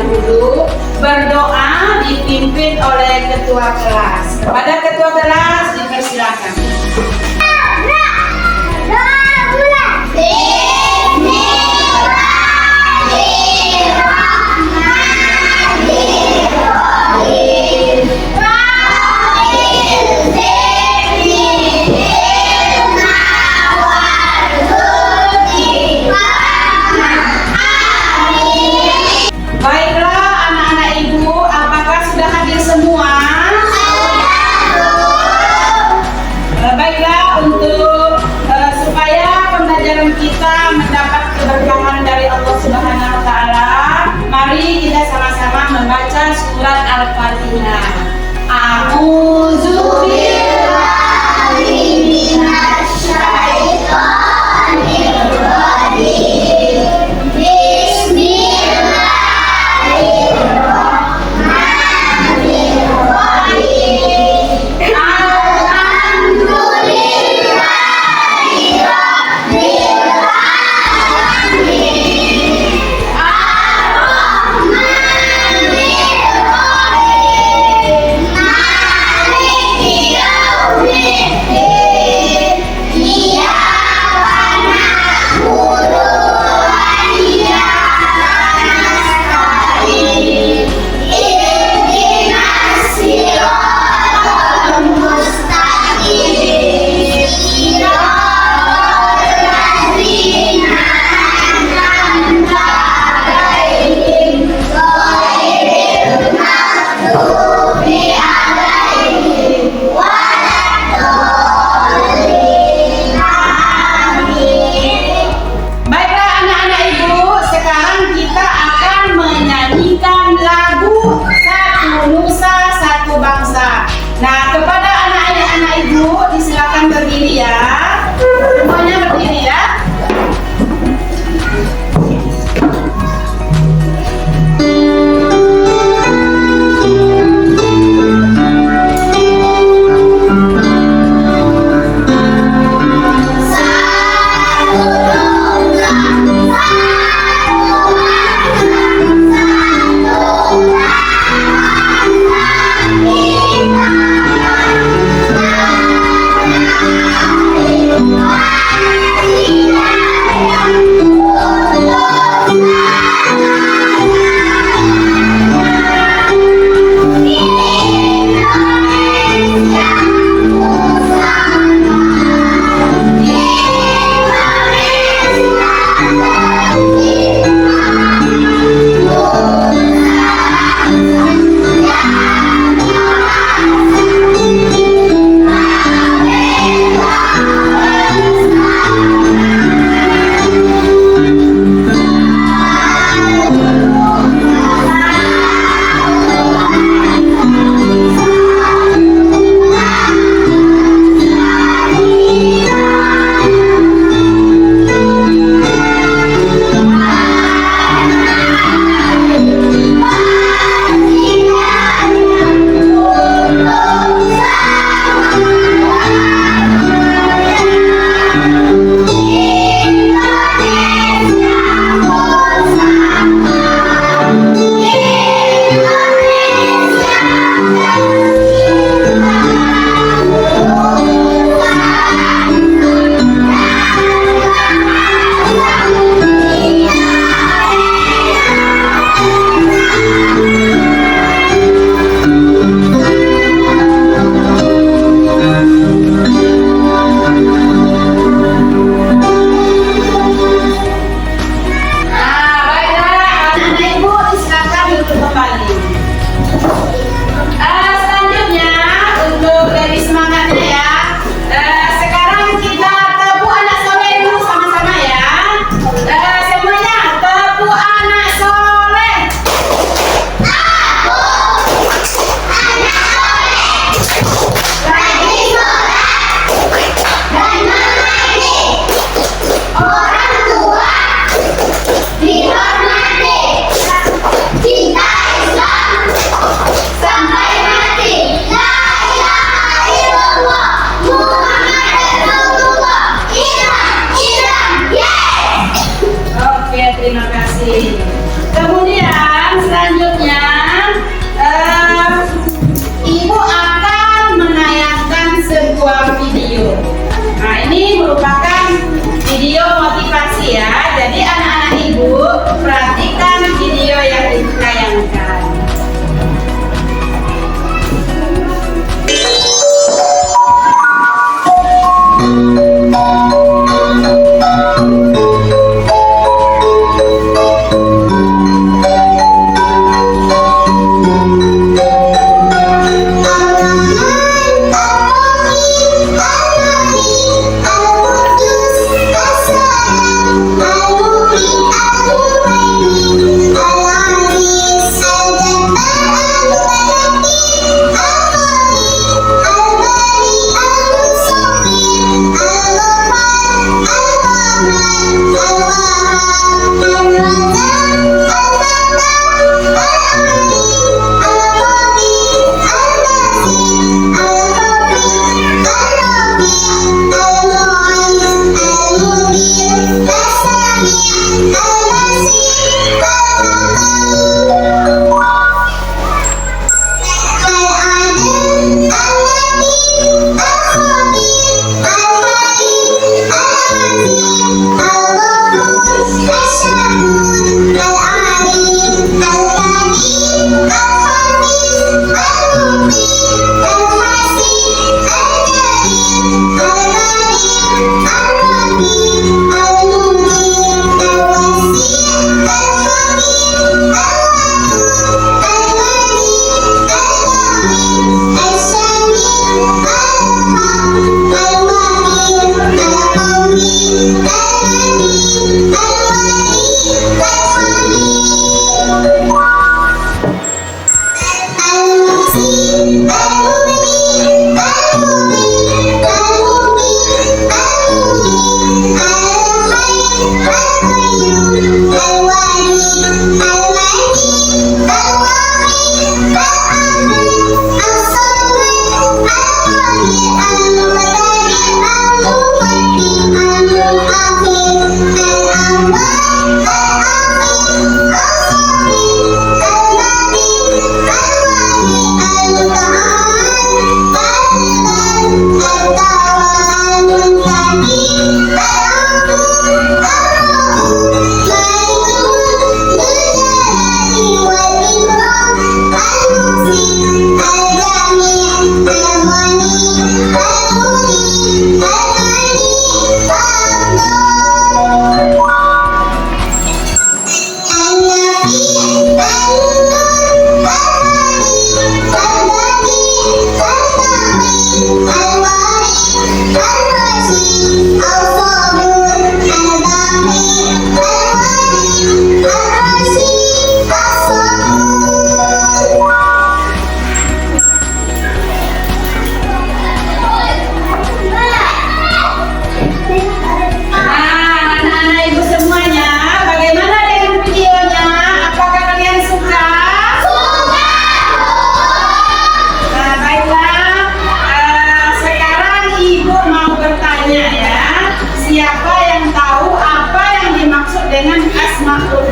dahulu berdoa dipimpin oleh ketua kelas. Kepada ketua kelas dipersilakan. Baiklah anak-anak ibu, apakah sudah hadir semua? Baiklah, untuk supaya pembelajaran kita mendapat keberkahan dari Allah Subhanahu wa Ta'ala, mari kita sama-sama membaca surat Al-Fatihah. A'udzu billahi minasy syaithanir rajim. Nah, kepada anak-anak ibu disilakan berdiri ya. Semuanya berdiri ya.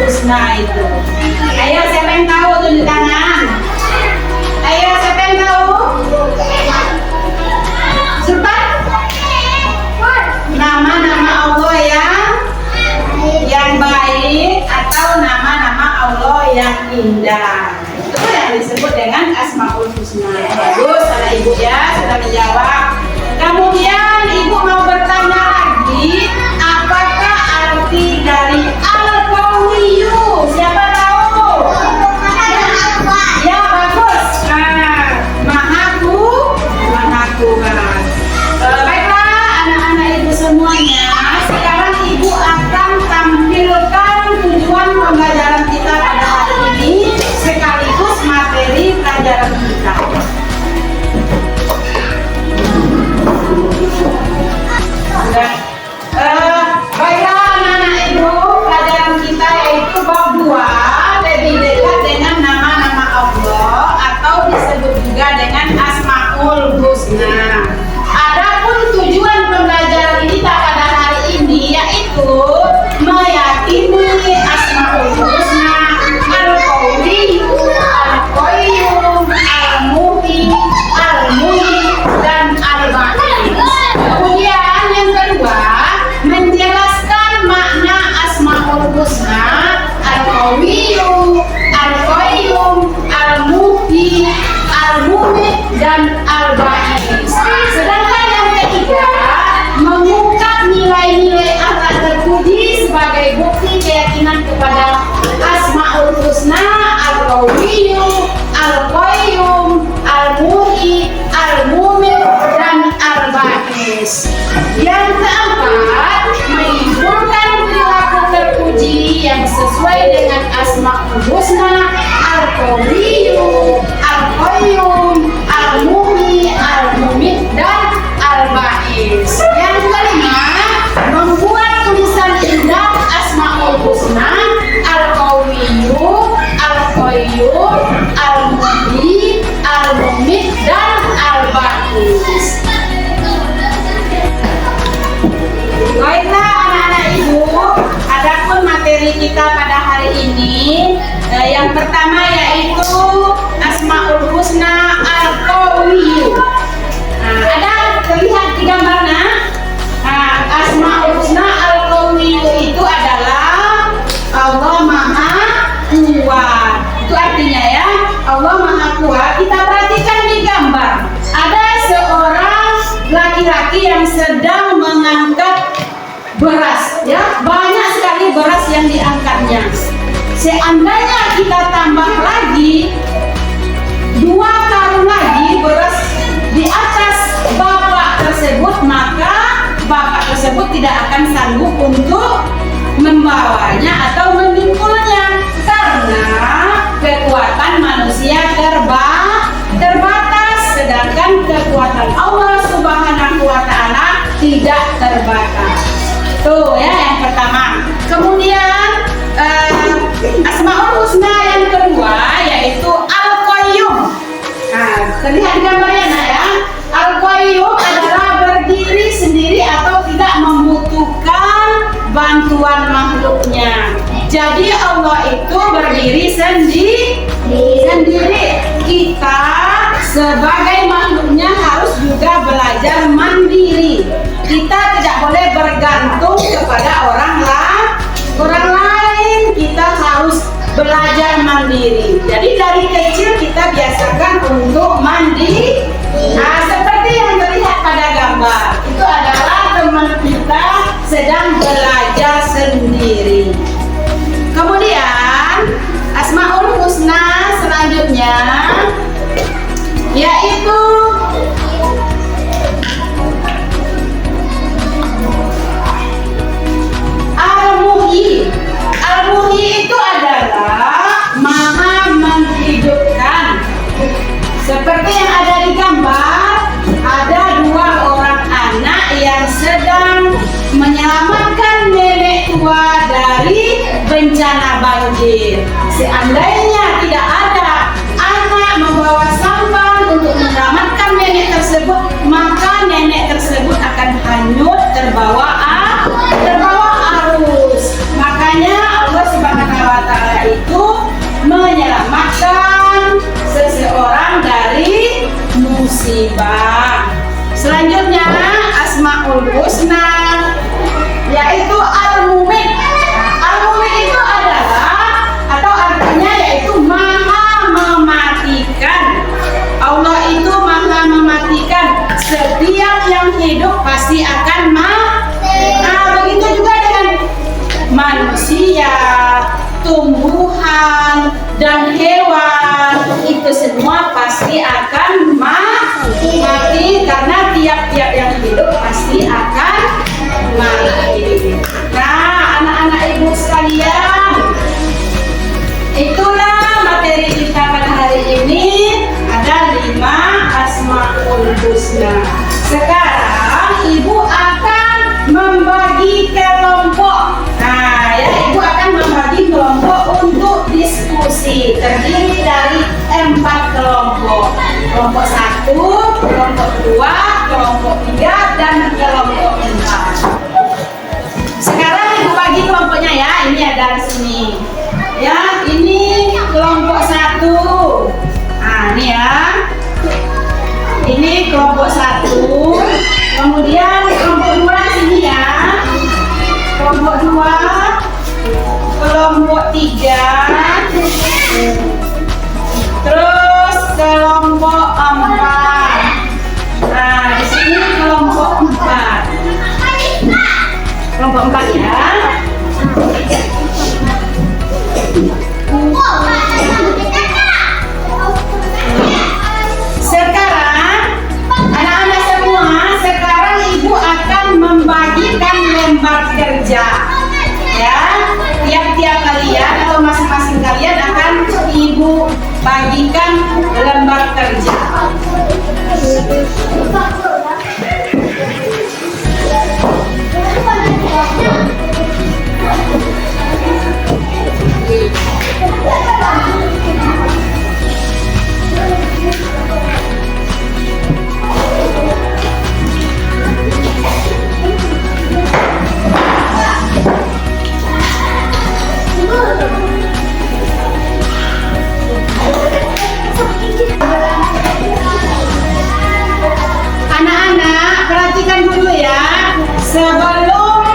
Husna itu. Ayo siapa yang tahu, tunjuk tangan. Ayo siapa yang tahu? Sultan? Nama-nama Allah yang baik atau nama-nama Allah yang indah. Itu yang disebut dengan Asmaul Husna. Bagus, anak ibu ya sudah menjawab. Kemudian ibu mau bertanya lagi, apakah arti dari Al-Qawiyyu? Siapa tahu? Ya bagus. Maha Kuat. Baiklah anak-anak ibu semuanya. Sekarang ibu akan tampilkan tujuan pembelajaran kita pada hari ini sekaligus materi pelajaran kita. Baiklah anak-anak ibu, pelajaran kita yaitu bab 2, lebih dekat dengan nama-nama Allah atau disebut juga dengan Asmaul Husna. Adapun tujuan pembelajaran kita pada hari ini yaitu meyakini Asmaul Husna, Al-Qawiyyu, Al-Qayyum, Al-Muhyi, Al-Muhyi, dan Al-Baqi. Kemudian yang kedua, menjelaskan makna Asmaul Husna, Al-Qawiyyu, Al-Qayyum, Al-Muhyi, Al-Muhyi, dan Al-Baqi. Sedangkan yang ketiga, mengungkap nilai-nilai Allah terpuji sebagai bukti keyakinan kepada Asmaul Husna, Al-Qawiyyu, Al-Qayyum, Al-Muhyi, Al-Muhyi, dan Al-Baqi. Yang keempat, menyimpulkan perilaku terpuji yang sesuai dengan Asmaul Husna, Al-Qawiyyu, Al-Qayyum, Al-Muhyi, Al-Muhyi, dan Al-Baqi. Yang kelima, membuat tulisan indah Asmaul Husna, Al-Qawiyyu, Al-Qayyum, Al-Muhyi, Al-Muhyi, dan Al-Baqi. Baiklah anak-anak ibu, adapun materi kita pada hari ini yang pertama yaitu Asmaul Husna Al-Qawiyyu. Ada terlihat di gambarnya? Asmaul Husna Al-Qawiyyu itu adalah Allah Maha Kuat. Itu artinya ya, Allah Maha Kuat. Kita perhatikan di gambar, ada seorang laki-laki yang sedang mengangkat beras, ya, banyak sekali beras yang diangkatnya. Seandainya kita tambah lagi 2 karung lagi beras di atas bapak tersebut, maka bapak tersebut tidak akan sanggup untuk membawanya atau memikulnya karena kekuatan manusia terbatas, sedangkan kekuatan Allah Subhanahu wa Ta'ala tidak terbatas. Tuh ya, yang pertama. Kemudian Asmaul Husna yang kedua yaitu Al-Qayyum. dari kecil kita biasakan untuk mandi. Nah, seperti yang terlihat pada gambar, itu adalah teman kita sedang belajar sendiri. Kemudian Asmaul Husna selanjutnya yaitu Al-Muhyi. Al-Muhyi itu adalah Maha menghidupkan. Seperti yang ada di gambar, ada dua orang anak yang sedang menyelamatkan nenek tua dari bencana banjir. Seandainya tidak ada anak membawa sampan untuk menyelamatkan nenek tersebut, maka nenek tersebut akan hanyut terbawa arus. Makanya Allah Subhanahu wa Ta'ala itu menyelamatkan seseorang dari musibah. Selanjutnya Asmaul Husna yaitu Al-Mumit. Al-Mumit itu adalah atau artinya yaitu Maha mematikan. Allah itu Maha mematikan. Setiap yang hidup pasti akan mati. Nah, begitu juga dengan manusia, tumbuhan, dan hewan. Itu semua pasti akan mati karena tiap-tiap yang hidup pasti akan mati. Nah, anak-anak ibu sekalian, itulah materi kita pada hari ini. Ada 5 Asmaul Husna. Sekarang ibu akan membagi kelompok. Nah, ya, ibu akan membagi kelompok untuk diskusi. Terdiri dari 4 kelompok. Kelompok 1, kelompok 2, kelompok 3, dan kelompok 4. Sekarang ibu bagi kelompoknya ya. Ini ada di sini. Ya, ini kelompok 1. Nah, ini ya. Ini kelompok 1. Kemudian kelompok 2 di sini ya. Kelompok 2, kelompok 3, terus kelompok 4. Nah, di sini kelompok 4. Kelompok 4 ya. Sekarang anak-anak semua, sekarang ibu akan membagikan lembar kerja. Ya, tiap-tiap kalian atau masing-masing kalian akan ibu bagikan lembar kerja. Anak-anak, perhatikan dulu ya. Sebelum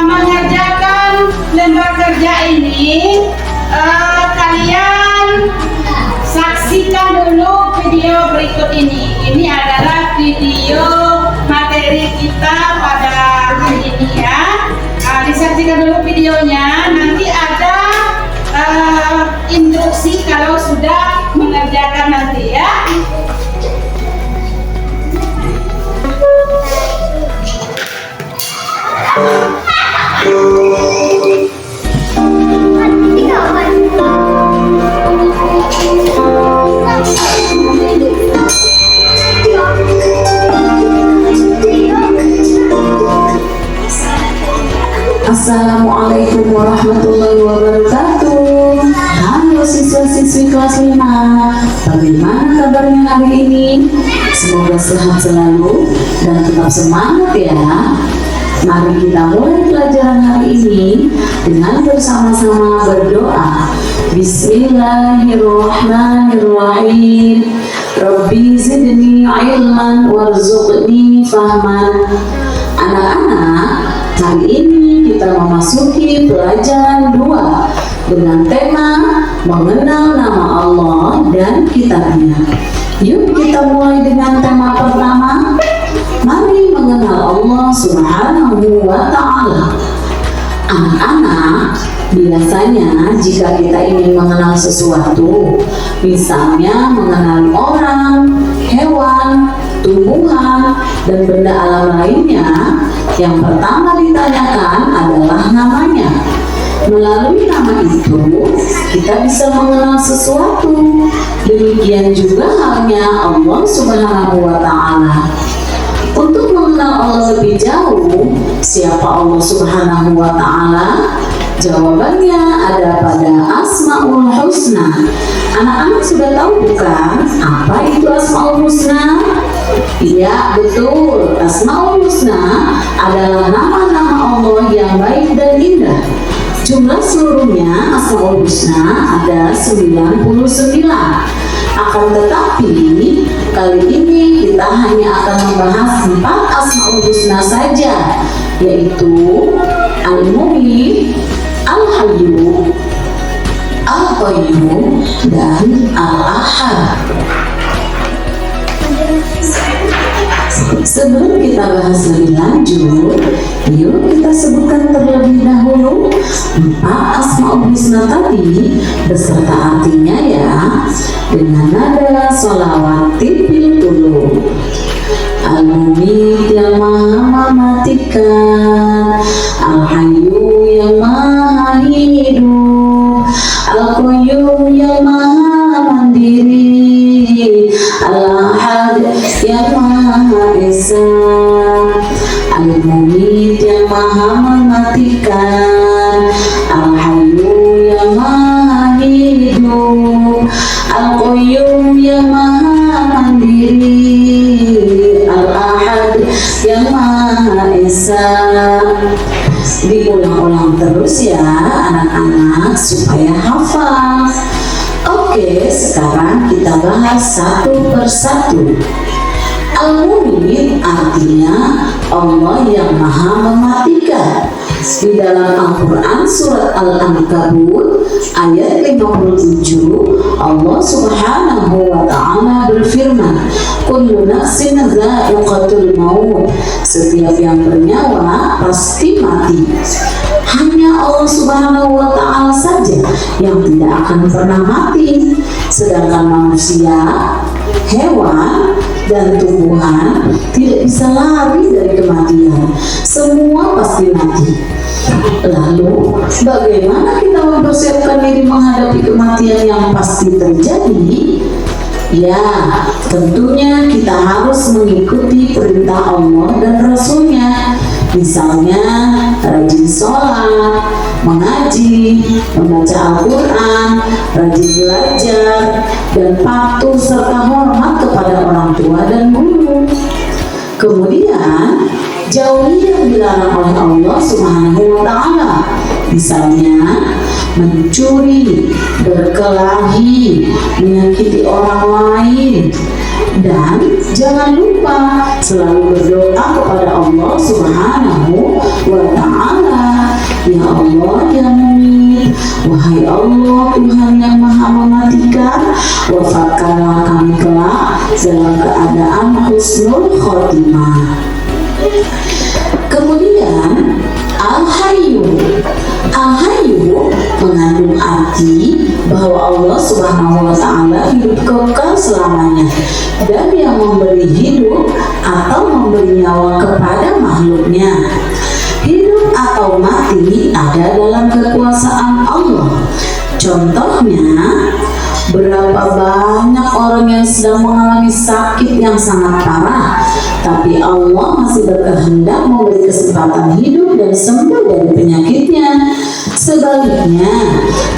mengerjakan lembar kerja ini, kalian saksikan dulu video berikut ini. Ini adalah video materi kita pada hari ini ya. Disaksikan dulu videonya. Nanti ada instruksi kalau sudah mengerjakan nanti ya. Assalamualaikum warahmatullahi wabarakatuh. Halo siswa-siswi kelas 5. Bagaimana kabarnya hari ini? Semoga sehat selalu dan tetap semangat ya. Mari kita mulai pelajaran hari ini dengan bersama-sama berdoa. Bismillahirrahmanirrahim. Rabbi zidni ilman warzuqni fahman. Anak-anak, hari ini kita memasuki pelajaran 2, dengan tema mengenal nama Allah dan kitabnya. Yuk kita mulai dengan tema pertama. Mari mengenal Allah Subhanahu wa Ta'ala. Anak-anak, biasanya jika kita ingin mengenal sesuatu, misalnya mengenal orang, hewan, tumbuhan, dan benda alam lainnya, yang pertama ditanyakan adalah namanya. Melalui nama itu, kita bisa mengenal sesuatu. Demikian juga halnya Allah Subhanahu wa Ta'ala. Untuk mengenal Allah lebih jauh, siapa Allah Subhanahu wa Ta'ala? Jawabannya ada pada Asmaul Husna. Anak-anak sudah tahu bukan apa itu Asmaul Husna? Iya, betul. Asmaul Husna adalah nama-nama Allah yang baik dan indah. Jumlah seluruhnya Asmaul Husna ada 99. Akan tetapi kali ini kita hanya akan membahas 4 Asmaul Husna saja, yaitu Al-Mu'min, Al-Hayyu, Al-Qayyum, dan Al-Ahad. Sebelum kita bahas lebih lanjut, yuk kita sebutkan terlebih dahulu 4 Asmaul Husna tadi beserta artinya ya, dengan nada sholawat bil qulub. Al-Mumit yang maha mematikan, Al-Hayyu yang maha hidup, Al-Qayyum yang maha mandiri, Al-Ahad yang maha esa. Al-Mumit yang maha mematikan, Al-Hayyu yang maha hidup, Al-Qayyum yang maha mandiri, Al-Ahad yang maha esa. Diulang-ulang terus ya anak-anak supaya hafal. Oke, sekarang kita bahas satu persatu. Al-Mu'min artinya Allah yang maha mematikan. Di dalam Al-Quran surat Al-Ankabut ayat 57, Allah Subhanahu wa Ta'ala berfirman, kullu nafsin dha'iqatul maut. Setiap yang bernyawa pasti mati. Hanya Allah Subhanahu wa Ta'ala saja yang tidak akan pernah mati. Sedangkan manusia, hewan, dan tumbuhan tidak bisa lari dari kematian. Semua pasti mati. Lalu, bagaimana kita mempersiapkan diri menghadapi kematian yang pasti terjadi? Ya, tentunya kita harus mengikuti perintah Allah dan Rasul-Nya. Misalnya, rajin sholat, mengaji, membaca Al-Quran, rajin belajar, dan patuh serta hormat kepada orang tua dan guru. Kemudian, jauhi yang dilarang oleh Allah Subhanahu wa Ta'ala. Misalnya, mencuri, berkelahi, menyakiti orang lain. Dan jangan lupa selalu berdoa kepada Allah Subhanahu wa Ta'ala. Ya Allah yang Mumit, wahai Allah Tuhan yang maha mematikan, wafatkanlah kami kelak dalam keadaan husnul khotimah. Kemudian Al-Hayyu. Al-Hayyu mengandung arti bahwa Allah Subhanahu wa Ta'ala hidup kekal selamanya dan yang memberi hidup atau memberi nyawa kepada makhluknya. Hidup atau mati ada dalam kekuasaan Allah. Contohnya, berapa banyak orang yang sedang mengalami sakit yang sangat parah, tapi Allah masih berkehendak memberi kesempatan hidup dan sembuh dari penyakitnya. Sebaliknya,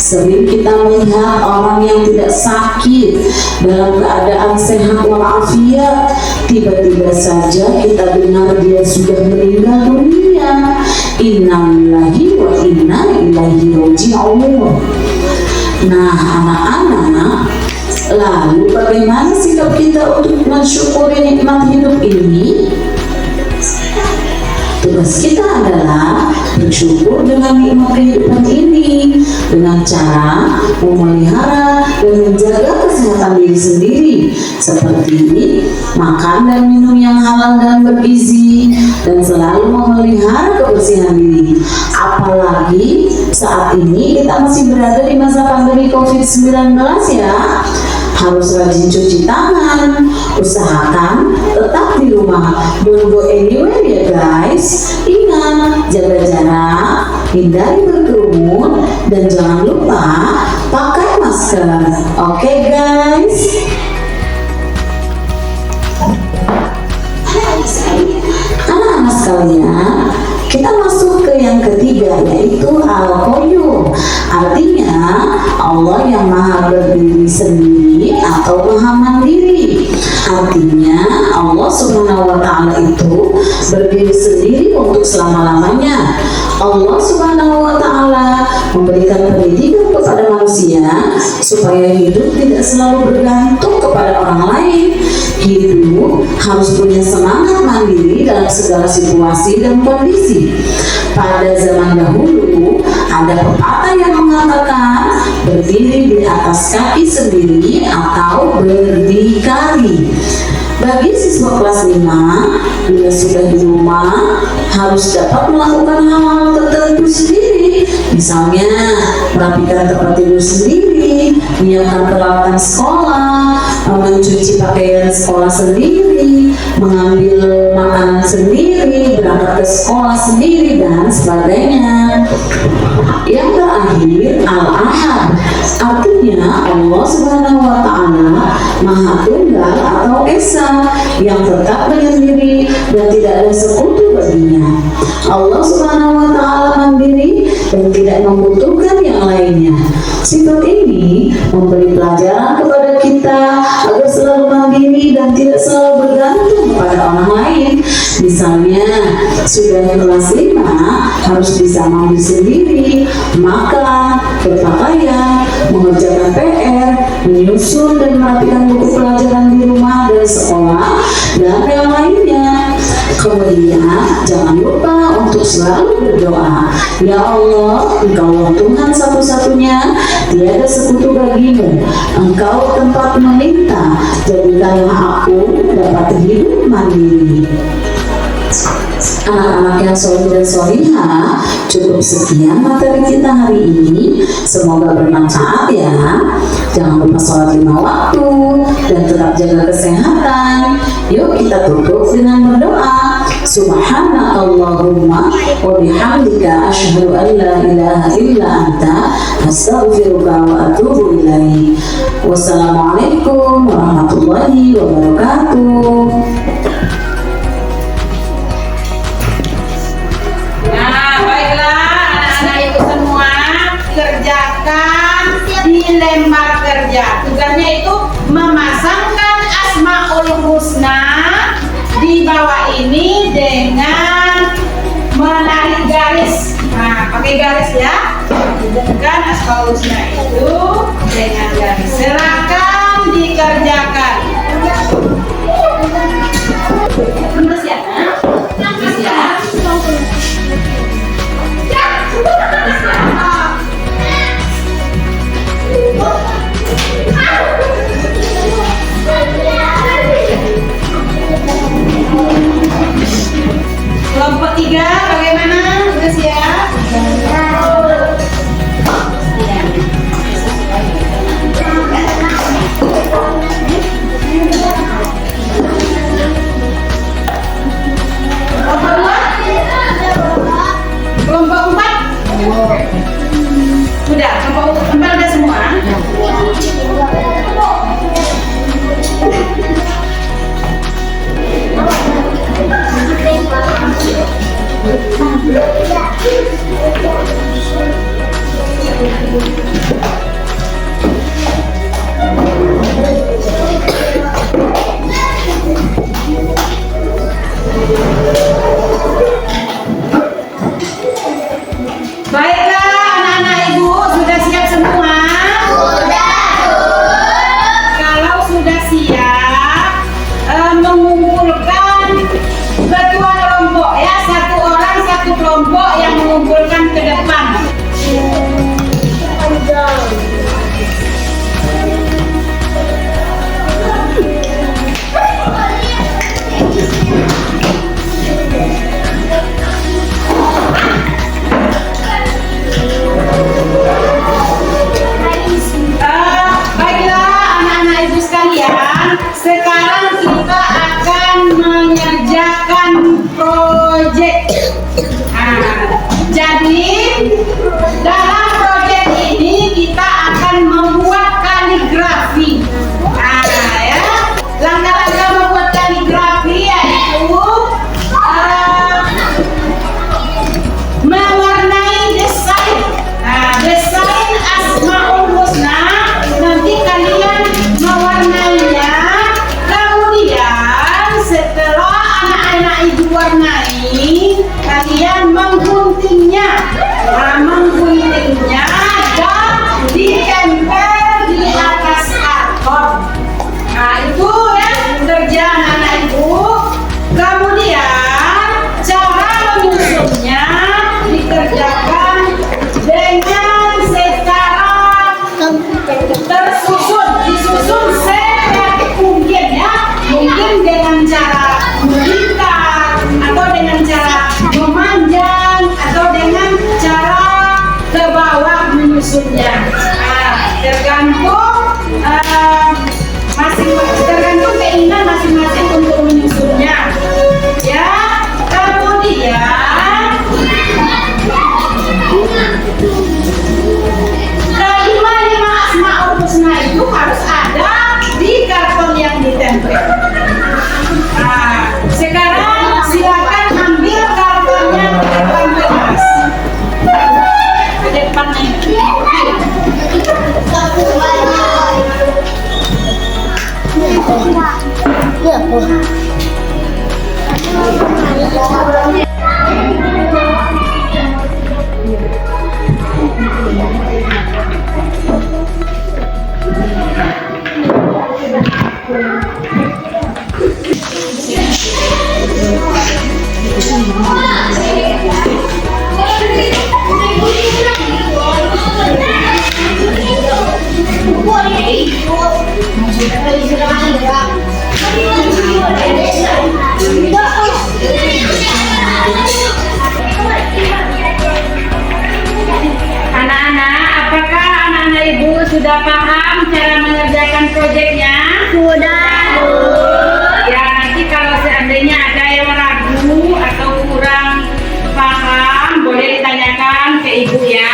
sering kita melihat orang yang tidak sakit dalam keadaan sehat walafiat, tiba-tiba saja kita dengar dia sudah meninggal dunia. Innalillahi wa inna ilaihi raji'un. Nah, anak-anak, lalu bagaimana sikap kita untuk mensyukuri nikmat hidup ini? Tugas kita adalah bersyukur dengan nikmat kehidupan ini dengan cara memelihara dan menjaga kesehatan diri sendiri seperti makan dan minum yang halal dan bergizi dan selalu memelihara kebersihan diri. Apalagi saat ini kita masih berada di masa pandemi COVID-19 ya. Harus rajin cuci tangan, usahakan tetap di rumah, don't go anywhere ya guys. Ingat, jaga jarak, hindari berkerumun, dan jangan lupa pakai masker. Oke guys. Anak-anak sekalian, kita masuk ke yang ketiga, yaitu Al-Qayyum. Artinya Allah yang maha berdiri sendiri atau maha mandiri. Artinya Allah Subhanahu wa Ta'ala itu berdiri sendiri untuk selama-lamanya. Allah Subhanahu wa Ta'ala memberikan pendidikan kepada manusia supaya hidup tidak selalu bergantung kepada orang lain. Hidup harus punya semangat mandiri dalam segala situasi dan kondisi. Pada zaman dahulu ada pepatah yang mengatakan berdiri di atas kaki sendiri atau berdikari. Bagi siswa kelas 5, bila sudah di rumah, harus dapat melakukan hal-hal tertentu sendiri. Misalnya, merapikan tempat tidur sendiri, menyiapkan peralatan sekolah, mencuci pakaian sekolah sendiri, mengambil makanan sendiri, berangkat ke sekolah sendiri, dan sebagainya. Yang terakhir, Al-Ahad. Artinya Allah Subhanahu wa Ta'ala Maha Tunggal atau Esa yang tetap menyendiri dan tidak ada sekutu baginya. Allah Subhanahu wa Ta'ala mandiri dan tidak membutuhkan yang lainnya. Sifat ini memberi pelajaran kepada kita agar selalu mandiri dan tidak selalu bergantung kepada orang lain. Misalnya, sudah kelas 5 harus bisa mandiri sendiri, makan, berpakaian, mengerjakan PR, menyusun dan merapikan buku pelajaran di rumah dan sekolah, dan yang lainnya. Kemudian, jangan lupa untuk selalu berdoa. Ya Allah, Engkau Tuhan satu-satunya, tiada sekutu bagimu. Engkau tempat meminta, jadikanlah aku dapat hidup mandiri. Anak-anak yang soleh dan solihah, cukup sekian materi kita hari ini. Semoga bermanfaat ya. Jangan lupa sholat 5 waktu dan tetap jaga kesehatan. Yuk kita tutup dengan berdoa. Subhanakallahumma wa bihamdika asyhadu an la ilaha illa anta astaghfiruka wa atubu ilaik. Wassalamualaikum warahmatullahi wabarakatuh. Kerjakan di lembar kerja. Tugasnya itu memasangkan Asmaul Husna di bawah ini dengan menarik garis. Nah, pakai garis ya. Hubungkan Asmaul Husna itu dengan garis. Silakan dikerjakan. Terus ya. Terus ya. Kelompok 3 bagaimana? Udah siap? Kelompok 4? Udah, kelompok 4 udah semua? Baiklah anak-anak ibu, sudah siap semua? Sudah. Kalau sudah siap, mengumpulkan ketua kelompok ya, satu orang diwarnai, kalian mengguntingnya. Nah, mengguntingnya dan ditempel di atas karton. Nah, itu ya kerjaan anak ibu. Kemudian cara menyusunnya dikerjakan dengan secara tersusun, disusun sebaik mungkin ya. Mungkin dengan cara melingkar, atau dengan cara memanjang, atau dengan cara ke bawah menyusunnya. Nah, tergantung keinginan masing-masing untuk menyusunnya. Ya, kemudian kelima Asmaul Husna itu harus ada di karton yang ditempel. Nah, sekarang silakan ambil kartonnya ditempel, Mas. Ke depan nih. Anak-anak, apakah anak-anak ibu sudah paham cara mengerjakan proyeknya? Sudah. Ya, nanti kalau seandainya ada yang ragu atau kurang paham, boleh ditanyakan ke ibu ya.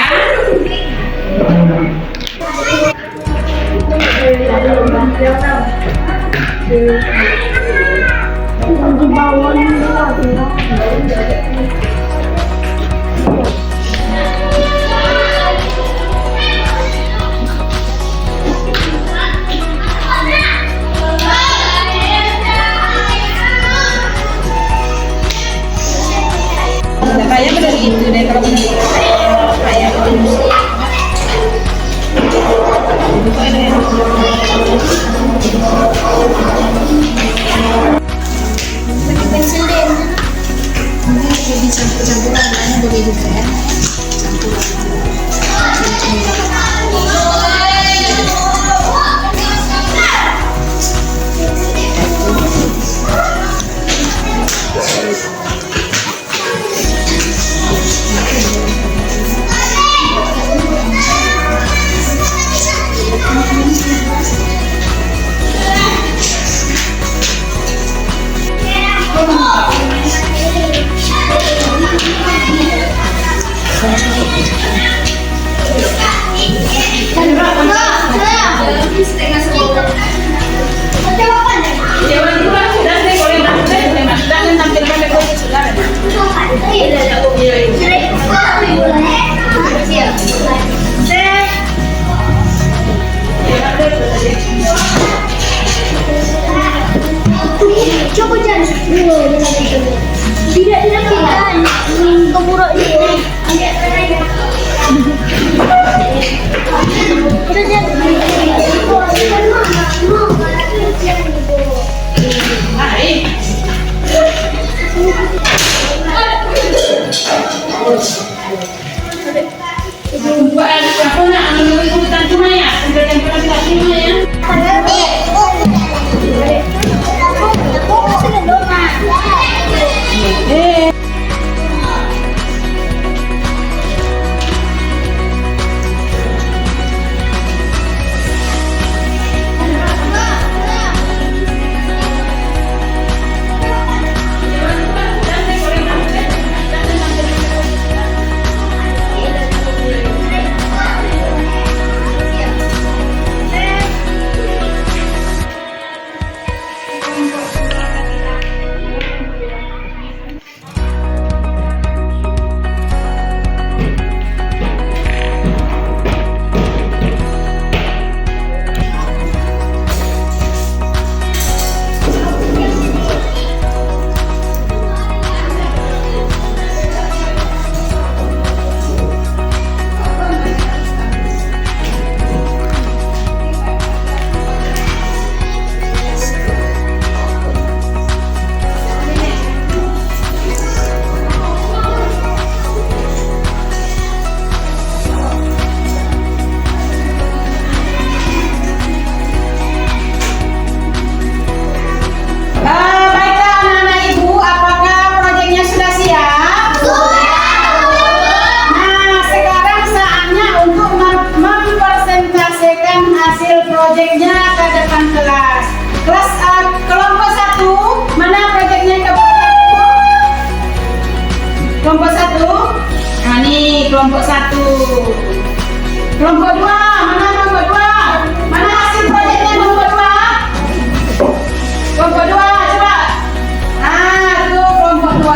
Kayak benar gitu deh kalau kayak pensil deh, nanti bisa campur-campuran, mana boleh juga ya, campuran. Coba jangan tidak kan keburu ini kelompok 1. Kelompok 2, mana kelompok 2? Mana hasil proyeknya kelompok 2? Kelompok 2, coba. Nah, itu kelompok 2.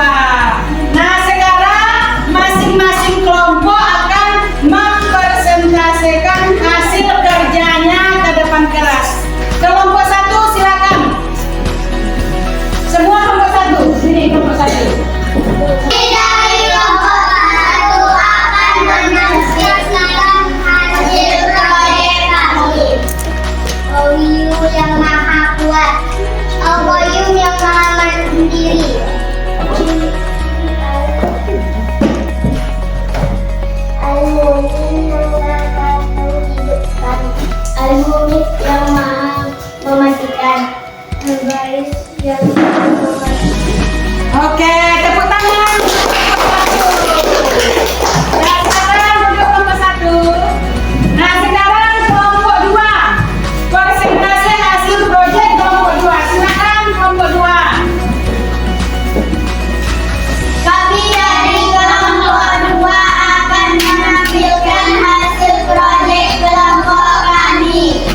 Nah, sekarang masing-masing kelompok akan mempresentasikan hasil kerjanya ke depan kelas. Kelompok 1 silakan. Semua kelompok 1. Sini kelompok 1. Dari kelompok 1 akan mempresentasikan hasil proyek kami. Oyu yang maha kuat, Oyu yang maha mandiri. Al-Mu'min yang maha menghidupkan, Al-Mumit yang maha mematikan, Al-Ba'is yang maha mematikan. Oke, tepuk tangan. Nah, sekarang untuk kelompok 1. Nah, sekarang kelompok 2. Presentasi hasil proyek kelompok 2. Silakan kelompok 2. Kami dari kelompok 2 akan menampilkan hasil proyek kelompok kami.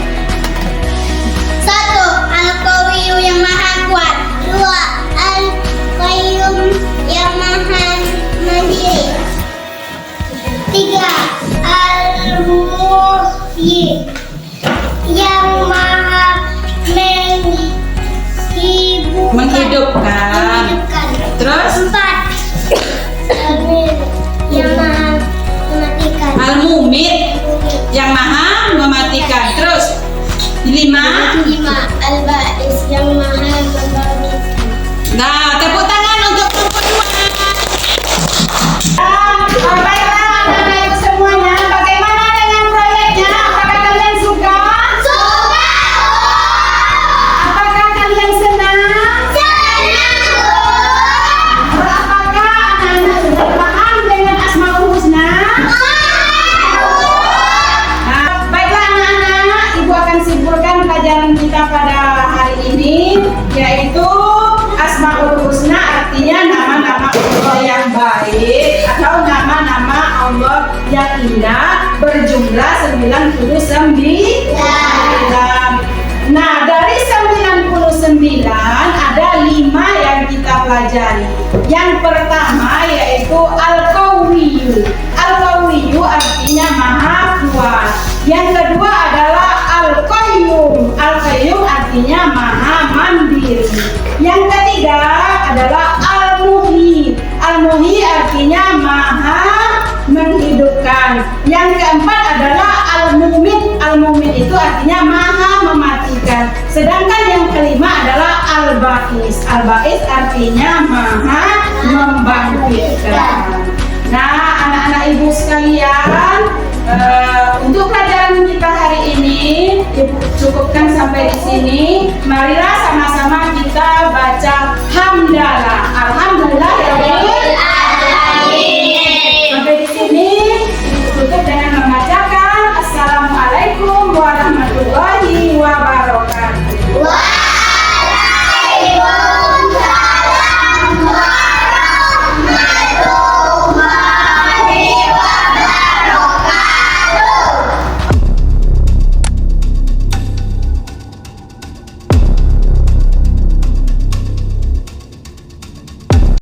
1. Al-Qawiyu yang maha kuat. 2. Al-Qayyum yang maha mandiri. 3. Al-Muhyi yang maha Menghidupkan. Terus? 4. Al-Mumit yang maha mematikan. Al-Mumit yang maha mematikan. Terus 5. 5. Al-Ba'is yang maha membangkitkan. Nah, tepuk tangan untuk kelompok 2. Baiklah anak-anak ibu semuanya, bagaimana dengan proyeknya? Apakah kalian suka? Suka! Apakah kalian senang? Senang! Apakah anak-anak sudah paham dengan Asmaul Husna? Nah, baiklah anak-anak, ibu akan simpulkan pelajaran kita pada hari ini, yaitu Asmaul Husna artinya nama-nama Allah yang baik atau nama-nama Allah yang indah, berjumlah 99. Nah, dari 99 ada 5 yang kita pelajari. Yang pertama yaitu Al-Qawiyu. Al-Qawiyu artinya maha kuat. Yang kedua adalah Al-Qayyum. Al-Qayyum artinya maha mandiri. Yang ketiga adalah Al-Muhyi. Al-Muhyi artinya maha menghidupkan. Yang keempat adalah Al-Mumit. Al-Mumit itu artinya maha mematikan. Sedangkan yang kelima adalah Al-Ba'is. Al-Ba'is artinya maha membangkitkan. Nah, anak-anak ibu sekalian, untuk pelajaran kita hari ini ibu cukupkan sampai di sini. Marilah sama-sama kita baca hamdalah.